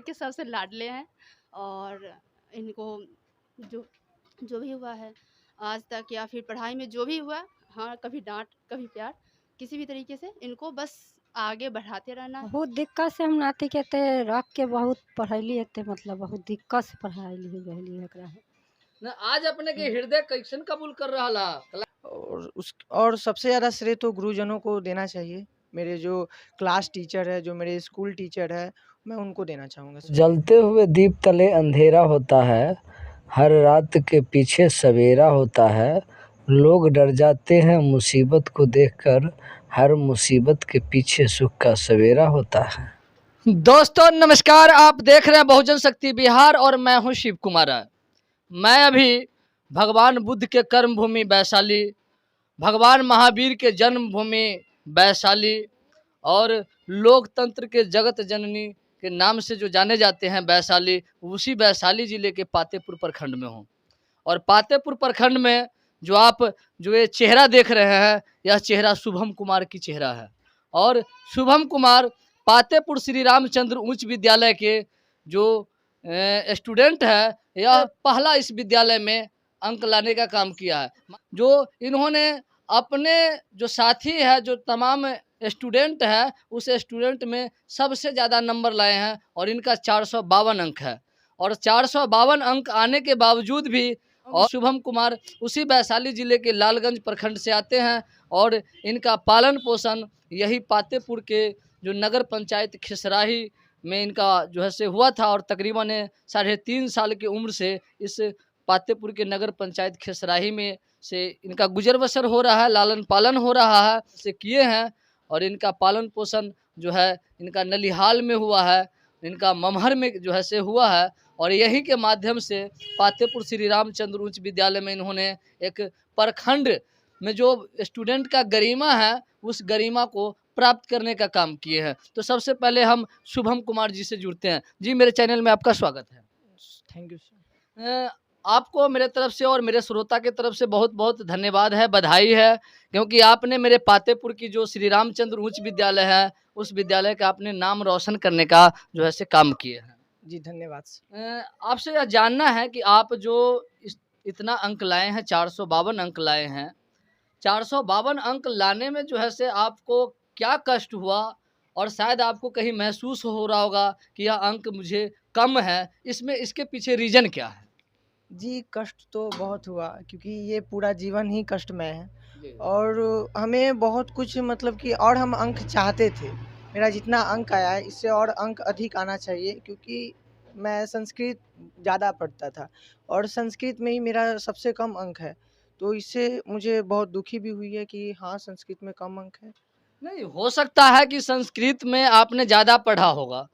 के सबसे लाडले हैं। और इनको जो जो भी हुआ है आज तक या फिर पढ़ाई में जो भी हुआ, हाँ, कभी डाँट, कभी प्यार, किसी भी तरीके से इनको बस आगे बढ़ाते रहना है। बहुत दिक्कत से हम नाती के ते रख के बहुत पढ़ैली हते, मतलब बहुत दिक्कत से पढ़ाई गहली एकरा है। न आज अपने के हृदय कैसन कबूल कर रहा ला और सबसे ज़्यादा श्रेय तो गुरुजनों को देना चाहिए। मेरे जो क्लास टीचर है, जो मेरे स्कूल टीचर है, मैं उनको देना चाहूँगा। जलते हुए दीप तले अंधेरा होता है, हर रात के पीछे सवेरा होता है। लोग डर जाते हैं मुसीबत को देखकर, हर मुसीबत के पीछे सुख का सवेरा होता है। दोस्तों नमस्कार, आप देख रहे हैं बहुजन शक्ति बिहार और मैं हूं शिव कुमार। मैं अभी भगवान बुद्ध के कर्म भूमि वैशाली, भगवान महावीर के जन्मभूमि वैशाली और लोकतंत्र के जगत जननी के नाम से जो जाने जाते हैं वैशाली, उसी वैशाली जिले के पातेपुर प्रखंड में हूँ। और पातेपुर प्रखंड में जो ये चेहरा देख रहे हैं, यह चेहरा शुभम कुमार की चेहरा है। और शुभम कुमार पातेपुर श्री रामचंद्र उच्च विद्यालय के जो स्टूडेंट है, यह पहला इस विद्यालय में अंक लाने का काम किया है। जो इन्होंने अपने जो साथी है, जो तमाम स्टूडेंट है, उस स्टूडेंट में सबसे ज़्यादा नंबर लाए हैं और इनका 452 अंक है। और 452 अंक आने के बावजूद भी और शुभम कुमार उसी वैशाली जिले के लालगंज प्रखंड से आते हैं और इनका पालन पोषण यही पातेपुर के जो नगर पंचायत खिसराही में इनका जो है से हुआ था। और तकरीबन 3.5 साल की उम्र से इस पातेपुर के नगर पंचायत खिसराही में से इनका गुजर बसर हो रहा है, लालन पालन हो रहा है, से किए हैं। और इनका पालन पोषण जो है इनका नलिहाल में हुआ है, इनका ममहर में जो है से हुआ है। और यही के माध्यम से पातेपुर श्री रामचंद्र उच्च विद्यालय में इन्होंने एक प्रखंड में जो स्टूडेंट का गरिमा है, उस गरिमा को प्राप्त करने का काम किए हैं। तो सबसे पहले हम शुभम कुमार जी से जुड़ते हैं। जी, मेरे चैनल में आपका स्वागत है। Thank you sir. आपको मेरे तरफ से और मेरे श्रोता के तरफ से बहुत बहुत धन्यवाद है, बधाई है, क्योंकि आपने मेरे पातेपुर की जो श्री रामचंद्र उच्च विद्यालय है, उस विद्यालय का आपने नाम रोशन करने का जो है से काम किए हैं। जी धन्यवाद। आपसे यह जानना है कि आप जो इतना अंक लाए हैं, 452 अंक लाए हैं, 452 अंक लाने में जो है से आपको क्या कष्ट हुआ? और शायद आपको कहीं महसूस हो रहा होगा कि यह अंक मुझे कम है, इसमें इसके पीछे रीज़न क्या है? जी, कष्ट तो बहुत हुआ क्योंकि ये पूरा जीवन ही कष्टमय है जी। और हमें बहुत कुछ मतलब कि और हम अंक चाहते थे। मेरा जितना अंक आया है इससे और अंक अधिक आना चाहिए क्योंकि मैं संस्कृत ज़्यादा पढ़ता था और संस्कृत में ही मेरा सबसे कम अंक है। तो इससे मुझे बहुत दुखी भी हुई है कि हाँ, संस्कृत में कम अंक है। नहीं, हो सकता है कि संस्कृत में आपने ज़्यादा पढ़ा होगा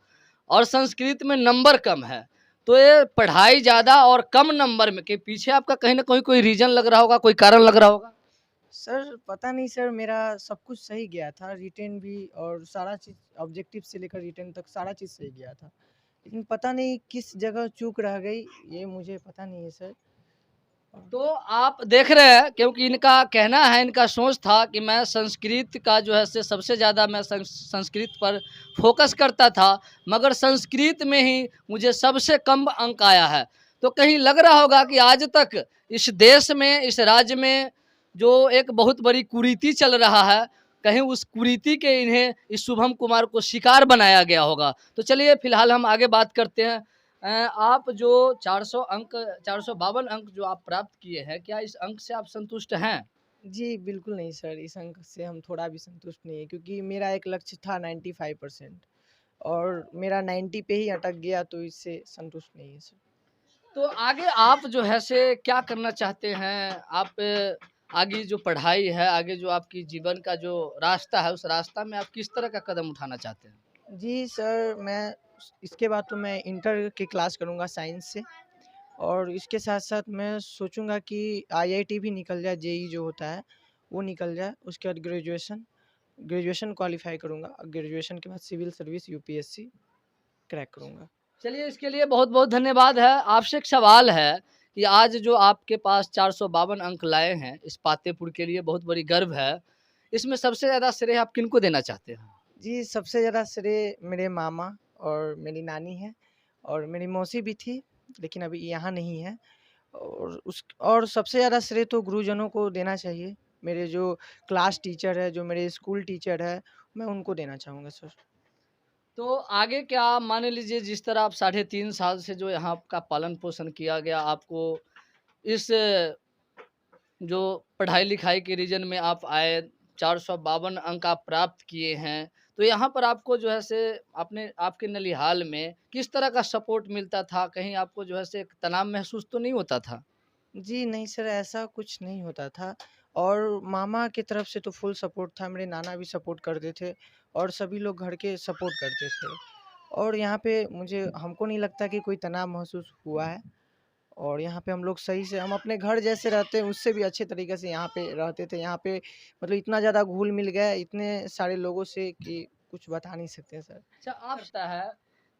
और संस्कृत में नंबर कम है, तो ये पढ़ाई ज़्यादा और कम नंबर में के पीछे आपका कहीं ना कहीं कोई रीज़न लग रहा होगा, कोई कारण लग रहा होगा। सर पता नहीं सर, मेरा सब कुछ सही गया था, रिटेन भी और सारा चीज़ ऑब्जेक्टिव से लेकर रिटेन तक सारा चीज़ सही गया था। लेकिन पता नहीं किस जगह चूक रह गई, ये मुझे पता नहीं है सर। तो आप देख रहे हैं, क्योंकि इनका कहना है, इनका सोच था कि मैं संस्कृत का जो है से सबसे ज़्यादा मैं संस्कृत पर फोकस करता था, मगर संस्कृत में ही मुझे सबसे कम अंक आया है। तो कहीं लग रहा होगा कि आज तक इस देश में, इस राज्य में जो एक बहुत बड़ी कुरीति चल रहा है, कहीं उस कुरीति के इन्हें इस शुभम कुमार को शिकार बनाया गया होगा। तो चलिए फिलहाल हम आगे बात करते हैं। आप जो 452 अंक जो आप प्राप्त किए हैं, क्या इस अंक से आप संतुष्ट हैं? जी, बिल्कुल नहीं सर, इस अंक से हम थोड़ा भी संतुष्ट नहीं है क्योंकि मेरा एक लक्ष्य था 95% और मेरा 90 पे ही अटक गया, तो इससे संतुष्ट नहीं है सर। तो आगे आप जो है से क्या करना चाहते हैं? आप आगे जो पढ़ाई है, आगे जो आपकी जीवन का जो रास्ता है, उस रास्ता में आप किस तरह का कदम उठाना चाहते हैं? जी सर, मैं इसके बाद तो मैं इंटर की क्लास करूँगा साइंस से और इसके साथ-साथ मैं सोचूँगा कि आईआईटी भी निकल जाए, जेईई जो होता है वो निकल जाए। उसके बाद ग्रेजुएशन क्वालीफाई करूँगा। ग्रेजुएशन के बाद सिविल सर्विस यूपीएससी क्रैक करूँगा। चलिए, इसके लिए बहुत-बहुत धन्यवाद है। आपसे एक सवाल है कि आज जो आपके पास 452 अंक लाए हैं, इस पातेपुर के लिए बहुत बड़ी गर्व है। इसमें सबसे ज़्यादा श्रेय आप किनको देना चाहते हैं? जी, सबसे ज़्यादा श्रेय मेरे मामा और मेरी नानी है और मेरी मौसी भी थी, लेकिन अभी यहाँ नहीं है। और सबसे ज़्यादा श्रेय तो गुरुजनों को देना चाहिए। मेरे जो क्लास टीचर है, जो मेरे स्कूल टीचर है, मैं उनको देना चाहूँगा सर। तो आगे क्या मान लीजिए, जिस तरह आप 3.5 साल से जो यहाँ का पालन पोषण किया गया, आपको इस जो पढ़ाई लिखाई के रीजन में आप आए, 452 अंक आप प्राप्त किए हैं, तो यहाँ पर आपको जो है से अपने आपके नलिहाल में किस तरह का सपोर्ट मिलता था? कहीं आपको जो है से एक तनाव महसूस तो नहीं होता था? जी नहीं सर, ऐसा कुछ नहीं होता था। और मामा की तरफ से तो फुल सपोर्ट था, मेरे नाना भी सपोर्ट करते थे और सभी लोग घर के सपोर्ट करते थे। और यहाँ पे हमको नहीं लगता कि कोई तनाव महसूस हुआ है। और यहाँ पे हम लोग सही से, हम अपने घर जैसे रहते हैं उससे भी अच्छे तरीके से यहाँ पे रहते थे। यहाँ पे मतलब इतना ज़्यादा घुल-मिल गए इतने सारे लोगों से कि कुछ बता नहीं सकते सर। अच्छा, आप पता है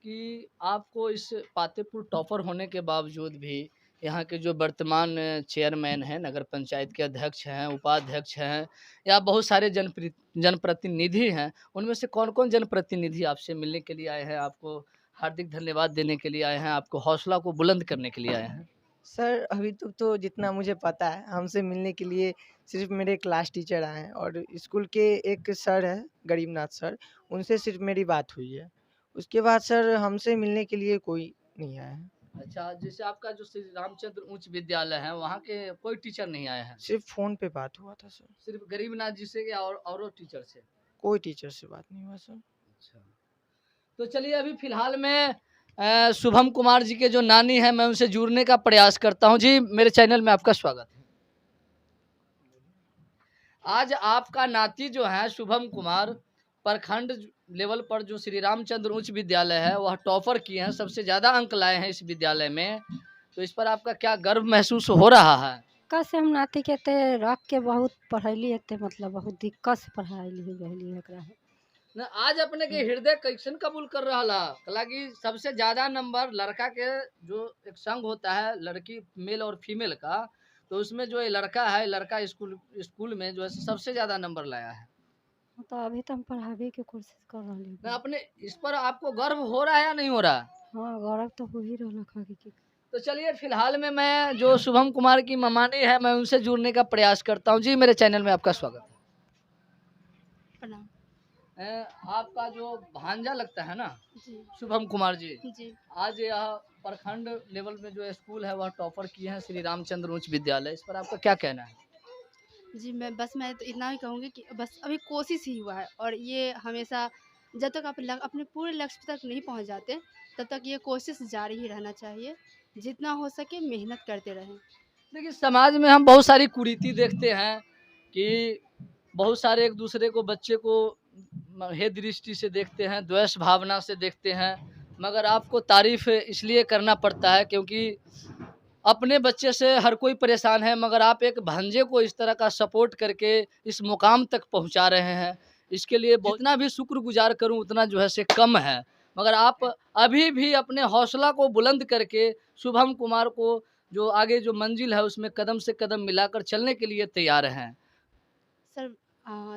कि आपको इस पातेपुर टॉपर होने के बावजूद भी यहाँ के जो वर्तमान चेयरमैन हैं, नगर पंचायत के अध्यक्ष हैं, उपाध्यक्ष हैं, या बहुत सारे जनप्रतिनिधि हैं, उनमें से कौन-कौन जनप्रतिनिधि आपसे मिलने के लिए आए हैं, आपको हार्दिक धन्यवाद देने के लिए आए हैं, आपको हौसला को बुलंद करने के लिए आए हैं? सर अभी तक तो जितना मुझे पता है, हमसे मिलने के लिए सिर्फ़ मेरे क्लास टीचर आए हैं और स्कूल के एक सर हैं, गरीबनाथ सर, उनसे सिर्फ़ मेरी बात हुई है। उसके बाद सर हमसे मिलने के लिए कोई नहीं आया है। अच्छा, जैसे आपका जो श्री रामचंद्र उच्च विद्यालय है, वहाँ के कोई टीचर नहीं आए हैं? सिर्फ़ फ़ोन पे बात हुआ था सर, सिर्फ़ गरीबनाथ जी से या औरों टीचर से? कोई टीचर से बात नहीं हुआ सर। अच्छा। तो चलिए, अभी फ़िलहाल मैं शुभम कुमार जी के जो नानी हैं, मैं उनसे जुड़ने का प्रयास करता हूँ। जी, मेरे चैनल में आपका स्वागत है। आज आपका नाती जो है शुभम कुमार, प्रखंड लेवल पर जो श्री रामचंद्र उच्च विद्यालय है, वह टॉपर किए हैं, सबसे ज़्यादा अंक लाए हैं इस विद्यालय में। तो इस पर आपका क्या गर्व महसूस हो रहा है? कैसे हम नाती के ते रख के बहुत पढ़ैली ते मतलब बहुत दिक्कत से पढ़ाई गहली एकरा है। न आज अपने के हृदय कैसन कबूल कर रहा ला? कला कि सबसे ज्यादा नंबर लड़का के जो एक संघ होता है, लड़की मेल और फीमेल का, तो उसमें जो ये लड़का है, लड़का स्कूल में जो है सबसे ज्यादा नंबर लाया है। तो अभी तो हम पढ़ावे के कोशिश कर रहे न हैं। अपने इस पर आपको गर्व हो रहा है या नहीं हो रहा? हाँ, गौरव तो हो ही रहा कि तो चलिए, फिलहाल में मैं जो शुभम कुमार की ममानी है, मैं उनसे जुड़ने का प्रयास करता हूँ। जी, मेरे चैनल में आपका स्वागत प्रणाम। है। आपका जो भांजा लगता है ना, जी, शुभम कुमार जी, जी, आज यह प्रखंड लेवल में जो स्कूल है वह टॉपर किए हैं, श्री रामचंद्र उच्च विद्यालय। इस पर आपका क्या कहना है? जी, मैं तो इतना ही कहूँगी कि बस अभी कोशिश ही हुआ है और ये हमेशा जब तक आप अपने पूरे लक्ष्य तक नहीं पहुँच जाते, तब तक ये कोशिश जारी ही रहना चाहिए। जितना हो सके मेहनत करते रहें। देखिए, समाज में हम बहुत सारी कुरीति देखते हैं कि बहुत सारे एक दूसरे को, बच्चे को हे दृष्टि से देखते हैं, द्वेष भावना से देखते हैं, मगर आपको तारीफ इसलिए करना पड़ता है क्योंकि अपने बच्चे से हर कोई परेशान है, मगर आप एक भांजे को इस तरह का सपोर्ट करके इस मुकाम तक पहुंचा रहे हैं। इसके लिए जितना भी शुक्रगुजार करूं उतना जो है से कम है। मगर आप अभी भी अपने हौसला को बुलंद करके शुभम कुमार को जो आगे जो मंजिल है उसमें कदम से कदम मिलाकर चलने के लिए तैयार हैं। सर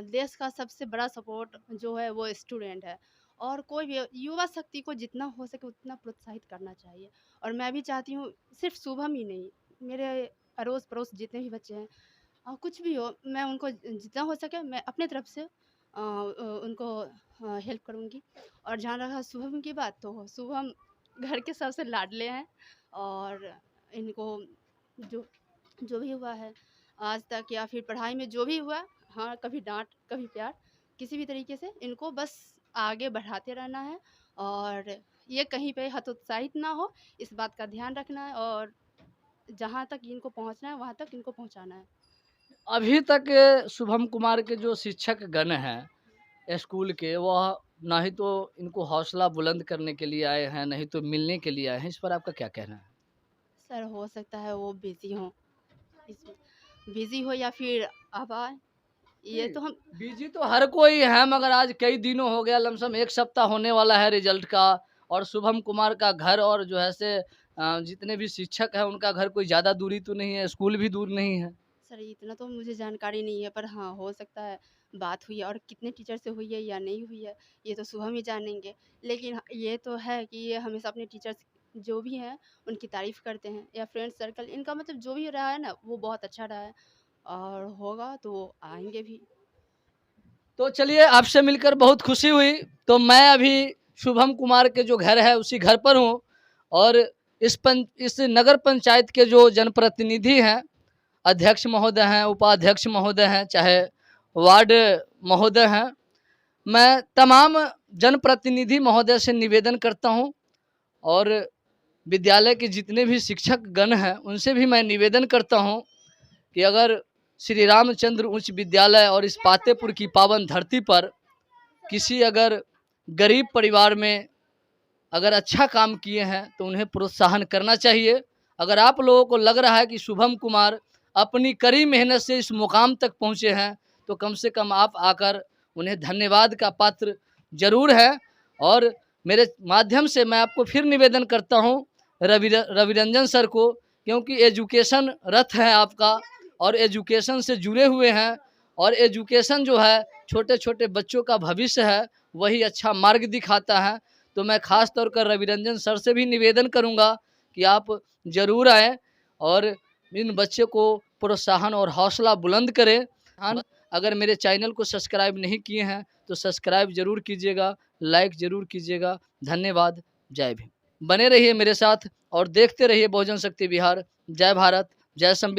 देश का सबसे बड़ा सपोर्ट जो है वो स्टूडेंट है और कोई भी युवा शक्ति को जितना हो सके उतना प्रोत्साहित करना चाहिए। और मैं भी चाहती हूँ सिर्फ शुभम ही नहीं, मेरे अड़ोस पड़ोस जितने भी बच्चे हैं, कुछ भी हो, मैं उनको जितना हो सके मैं अपने तरफ से उनको हेल्प करूँगी। और जहाँ रहा शुभम की बात, तो शुभम घर के सबसे लाडले हैं और इनको जो जो भी हुआ है आज तक या फिर पढ़ाई में जो भी हुआ, हाँ, कभी डांट कभी प्यार, किसी भी तरीके से इनको बस आगे बढ़ाते रहना है और ये कहीं पे हतोत्साहित ना हो, इस बात का ध्यान रखना है और जहाँ तक इनको पहुँचना है वहाँ तक इनको पहुँचाना है। अभी तक शुभम कुमार के जो शिक्षक गण हैं स्कूल के, वह ना ही तो इनको हौसला बुलंद करने के लिए आए हैं, नहीं तो मिलने के लिए आए हैं। इस पर आपका क्या कहना है? सर हो सकता है वो बिज़ी हों, बिज़ी हो या फिर अब आए, ये तो हम बिजी तो हर कोई है, मगर आज कई दिनों हो गया, लमसम 1 सप्ताह होने वाला है रिजल्ट का, और शुभम कुमार का घर और जो है से जितने भी शिक्षक हैं उनका घर कोई ज़्यादा दूरी तो नहीं है, स्कूल भी दूर नहीं है। सर इतना तो मुझे जानकारी नहीं है, पर हाँ हो सकता है बात हुई है और कितने टीचर से हुई है या नहीं हुई है, ये तो सुबह में जानेंगे। लेकिन ये तो है कि ये हमेशा अपने टीचर्स जो भी हैं, उनकी तारीफ़ करते हैं या फ्रेंड सर्कल, इनका मतलब जो भी रहा है ना, वो बहुत अच्छा रहा है और होगा तो आएँगे भी। तो चलिए, आपसे मिलकर बहुत खुशी हुई। तो मैं अभी शुभम कुमार के जो घर है उसी घर पर हूँ और इस नगर पंचायत के जो जनप्रतिनिधि हैं, अध्यक्ष महोदय हैं, उपाध्यक्ष महोदय हैं, चाहे वार्ड महोदय हैं, मैं तमाम जनप्रतिनिधि महोदय से निवेदन करता हूँ और विद्यालय के जितने भी शिक्षक गण हैं उनसे भी मैं निवेदन करता हूँ कि अगर श्री रामचंद्र उच्च विद्यालय और इस पातेपुर की पावन धरती पर किसी अगर गरीब परिवार में अगर अच्छा काम किए हैं तो उन्हें प्रोत्साहन करना चाहिए। अगर आप लोगों को लग रहा है कि शुभम कुमार अपनी कड़ी मेहनत से इस मुकाम तक पहुँचे हैं तो कम से कम आप आकर उन्हें धन्यवाद का पात्र जरूर है। और मेरे माध्यम से मैं आपको फिर निवेदन करता हूँ रविरंजन सर को, क्योंकि एजुकेशन रथ है आपका और एजुकेशन से जुड़े हुए हैं और एजुकेशन जो है छोटे छोटे बच्चों का भविष्य है, वही अच्छा मार्ग दिखाता है। तो मैं ख़ास तौर पर रविरंजन सर से भी निवेदन करूंगा कि आप ज़रूर आएँ और इन बच्चों को प्रोत्साहन और हौसला बुलंद करें। अगर मेरे चैनल को सब्सक्राइब नहीं किए हैं तो सब्सक्राइब ज़रूर कीजिएगा, लाइक ज़रूर कीजिएगा। धन्यवाद। जय भीम। बने रहिए मेरे साथ और देखते रहिए बहुजन शक्ति बिहार। जय भारत, जय संविधान।